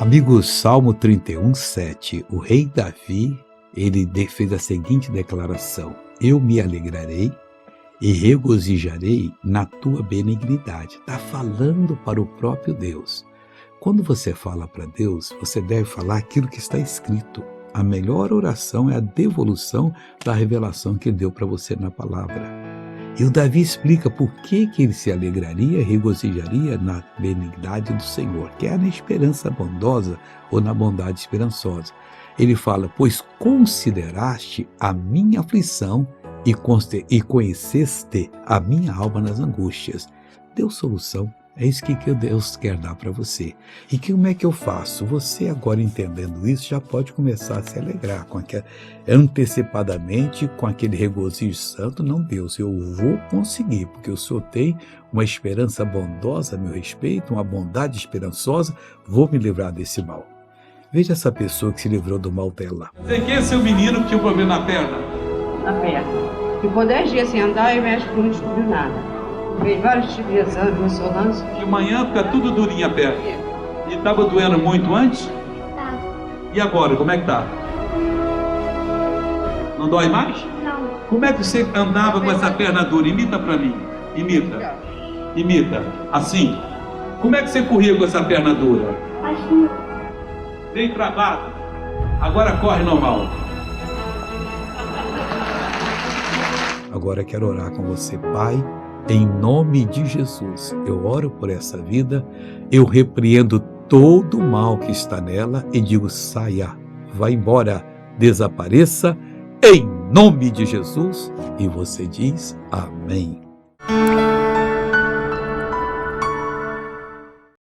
Amigo, Salmo 31:7, o rei Davi, ele fez a seguinte declaração: eu me alegrarei e regozijarei na tua benignidade. Está falando para o próprio Deus. Quando você fala para Deus, você deve falar aquilo que está escrito. A melhor oração é a devolução da revelação que ele deu para você na palavra. E o Davi explica por que ele se alegraria e regozijaria na benignidade do Senhor, que é na esperança bondosa ou na bondade esperançosa. Ele fala: pois consideraste a minha aflição e conheceste a minha alma nas angústias. Deu solução. É isso que Deus quer dar para você. E como é que eu faço? Você agora entendendo isso já pode começar a se alegrar antecipadamente com aquele regozijo santo. Não, Deus, eu vou conseguir, porque o Senhor tem uma esperança bondosa a meu respeito, uma bondade esperançosa, vou me livrar desse mal. Veja essa pessoa que se livrou do mal dela. Você quer ser o menino que tinha um problema na perna? Na perna. Ficou 10 dias sem andar e o médico não descobriu nada. Fez vários tipos de exame, ressonância. De manhã fica tudo durinho a perna. E estava doendo muito antes? Tá. E agora, como é que tá? Não dói mais? Não. Como é que você andava com essa perna dura? Imita para mim. Imita. Imita. Assim. Como é que você corria com essa perna dura? Assim. Bem travado. Agora corre normal. Agora quero orar com você, Pai. Em nome de Jesus, eu oro por essa vida, eu repreendo todo o mal que está nela e digo: saia, vá embora, desapareça, em nome de Jesus. E você diz: amém.